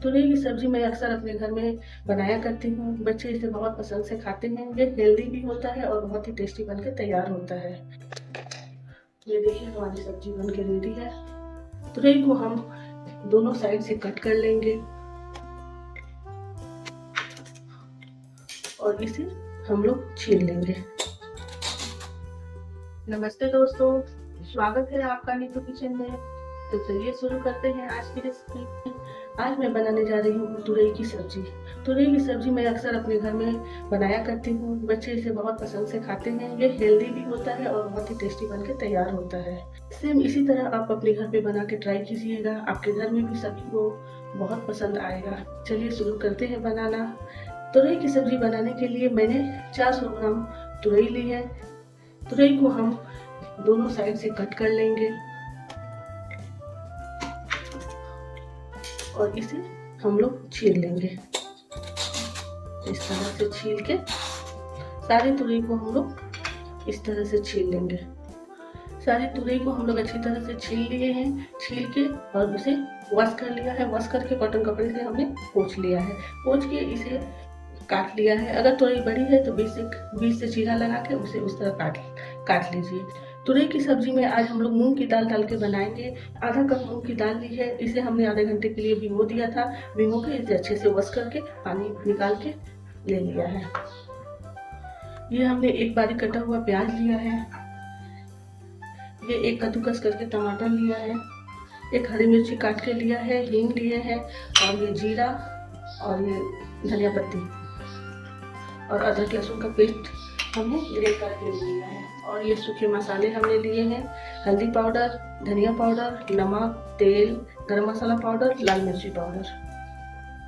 तुरई की सब्जी मैं अक्सर अपने घर में बनाया करती हूँ। बच्चे इसे बहुत पसंद से खाते हैं। ये हेल्दी भी होता है और बहुत ही टेस्टी बनकर तैयार होता है। ये देखिए हमारी सब्जी बनके रेडी है। तुरई को हम दोनों साइड से कट कर लेंगे और इसे हम लोग छील लेंगे। नमस्ते दोस्तों, स्वागत है आपका नीतू किचन में। तो चलिए शुरू करते हैं आज की रेसिपी। आज मैं बनाने जा रही हूँ तुरई की सब्जी। तुरई की सब्जी मैं अक्सर अपने घर में बनाया करती हूँ। बच्चे इसे बहुत पसंद से खाते हैं। ये हेल्दी भी होता है और बहुत ही टेस्टी बनके तैयार होता है। सेम इसी तरह आप अपने घर पे बना के ट्राई कीजिएगा। आपके घर में भी सभी को बहुत पसंद आएगा। चलिए शुरू करते हैं बनाना। तुरई की सब्जी बनाने के लिए मैंने 400 ग्राम तुरई ली है। तुरई को हम दोनों साइड से कट कर लेंगे और इसे हम लोग छील लेंगे। इस तरह से छील के सारी तुरई को हम लोग इस तरह से छील लेंगे। सारी तुरई को हम लोग अच्छी तरह से छील लिए हैं। छील के और उसे वॉश कर लिया है। वॉश करके कॉटन कपड़े से हमने पोंछ लिया है। पोंछ के इसे काट लिया है। अगर तुरई बड़ी है तो बीच से चीरा लगा के उसे उस तरह काट लीजिए। तुरई की सब्जी में आज हम लोग मूंग की दाल डाल के बनाएंगे। आधा कप मूंग की दाल ली है। इसे हमने आधे घंटे के लिए भिगो दिया था। भिगो के इसे अच्छे से वॉश करके पानी निकाल के ले लिया है। ये हमने एक बारीक कटा हुआ प्याज लिया है। ये एक कद्दूकस करके टमाटर लिया है। एक हरी मिर्ची काट के लिया है। हींग लिए है और ये जीरा और ये धनिया पत्ती और अदरक लहसुन का पेस्ट हमने ग्रेट करके लिया है। और ये सूखे मसाले हमने लिए हैं। हल्दी पाउडर, धनिया पाउडर, नमक, तेल, गरम मसाला पाउडर, लाल मिर्ची पाउडर।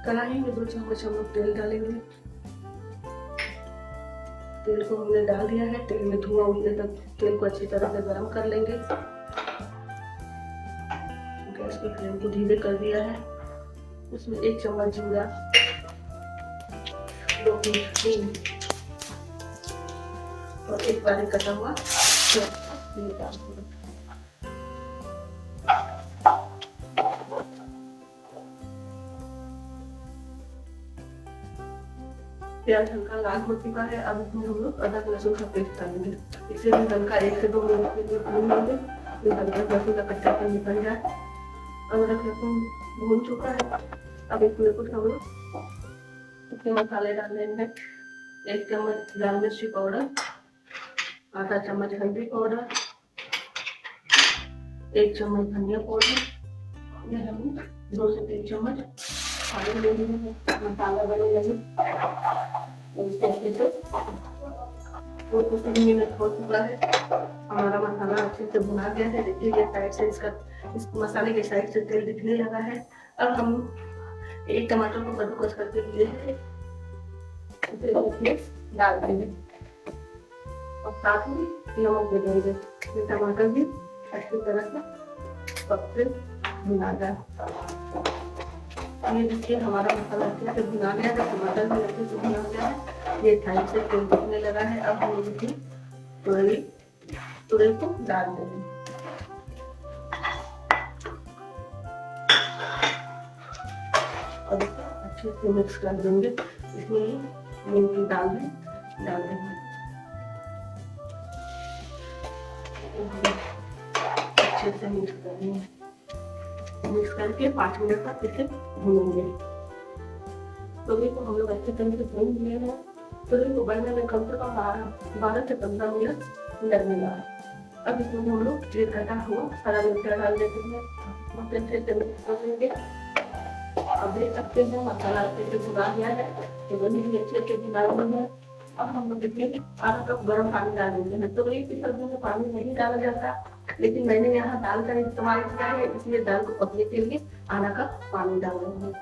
कढ़ाई में 2 चम्मच हम लोग तेल डालेंगे। तेल को हमने डाल दिया है। तेल में धुआं उठने तक तेल को अच्छी तरह से गर्म कर लेंगे। गैस की फ्लेम को धीरे कर दिया है। उसमें 1 चम्मच जीरा, 2 पीस हींग और एक बारीक कटा हुआ प्याज हल्का लाल हो चुका है। अब इसमें हम लोग अदरक लहसुन का पेस्ट डालेंगे। इसे भी हल्का 1 से 2 मिनट के लिए भून लेंगे। अदरक लहसुन का कच्चापन निकल जाए। अदरक लहसुन भून चुका है। अब इसमें कुछ हम लोग सूखे मसाले डाल लेंगे। 1 चम्मच लाल मिर्ची पाउडर, आधा चम्मच हल्दी पाउडर, 1 चम्मच धनिया पाउडर। ये हम 2 से 3 चम्मच पानी ले लिए हैं। मसाला बने लगे अच्छे से 2 से 3 मिनट हो चुका है। हमारा मसाला अच्छे से भुना गया है। देखिए ये साइड से इस मसाले के साइड से तेल दिखने लगा है। अब हम 1 टमाटर को कद्दूकस करके लिए हैं, उसे डाल देंगे और साथ में नमक दे देंगे। ये टमाटर भी अच्छी तरह से पकते भुना जाए। ये देखिए हमारा मसाला अच्छे से भुना गया है। टमाटर भी अच्छे से भुना गया है। ये साइड से तेल दिखने लगा है। अब हम इसमें तुरई को डाल देंगे और इसे अच्छे से मिक्स कर देंगे। इसमें मूंग की दाल भी डाल देंगे। अच्छे से मिक्स करेंगे। मिक्स करके 5 मिनट तक इसे भूनेंगे। तुरई को हम लोग अच्छे तरह से भून लिए हैं। तुरई को बनने में कम से कम 12 से 15 मिनट लगेगा। अब इसमें हम लोग ये कटा हुआ हरा मिर्चा डाल देते हैं। अच्छे से मिक्स कर लेंगे। अब देख सकते हैं मसाला अच्छे से भुना गया है। भी अच्छे से भुना गया है। अब हम लोग इसमें आधा कप गर्म पानी डाल देते हैं। तुरई की सब्जी में पानी नहीं डाला जाता, लेकिन मैंने यहाँ दाल का इस्तेमाल किया है, इसलिए दाल को पकने के लिए आधा कप पानी डाल रहे हैं।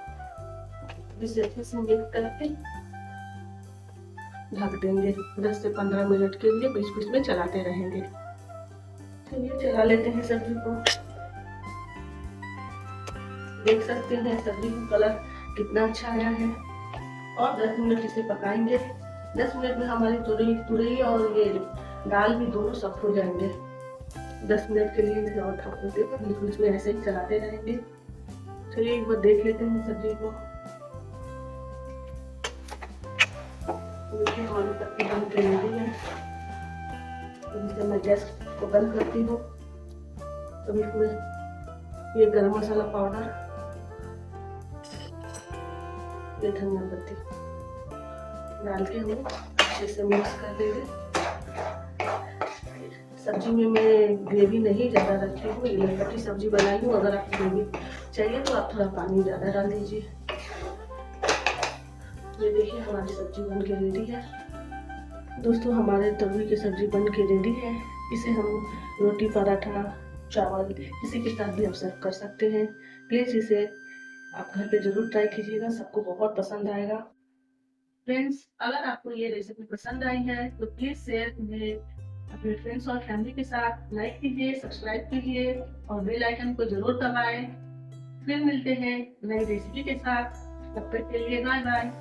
इसे अच्छे से मिक्स करके ढक देंगे। 10 से 15 मिनट के लिए बीच बीच में चलाते रहेंगे। चलिए चला लेते हैं सब्जी को। देख सकते हैं सब्जी का कलर कितना अच्छा आया है। और 10 मिनट इसे पकाएंगे। 10 मिनट में हमारी तुरई और ये दाल भी दोनों सॉफ्ट हो जाएंगे। 10 मिनट के लिए इसे और ढक देंगे। बीच बीच में ऐसे ही चलाते रहेंगे। चलिए एक बार देख लेते हैं सब्जी को। देखिए हमारी पत्ती बन के रेडी है। तो इसे मैं गैस को बंद करती हूँ। तो इसमें ये गरम मसाला पाउडर, ये धनिया पत्ती डाल के हम अच्छे से मिक्स कर देंगे। सब्जी में मैं ग्रेवी नहीं ज़्यादा रखी हूँ, ये लटपटी सब्जी बनाई हूँ। अगर आपको ग्रेवी चाहिए तो आप थोड़ा पानी ज़्यादा डाल दीजिए। ये देखिए हमारी सब्जी बन के रेडी है। दोस्तों हमारे तरुई की सब्जी बन के रेडी है। इसे हम रोटी, पराठा, चावल किसी के साथ भी आप सर्व कर सकते हैं। प्लीज़ इसे आप घर पे ज़रूर ट्राई कीजिएगा, सबको बहुत पसंद आएगा। फ्रेंड्स, अगर आपको ये रेसिपी पसंद आई है तो प्लीज़ शेयर कीजिए अपने फ्रेंड्स और फैमिली के साथ। लाइक कीजिए, सब्सक्राइब कीजिए और बेल आइकन को जरूर दबाएं। फिर मिलते हैं नई रेसिपी के साथ। तब तक के लिए बाय बाय।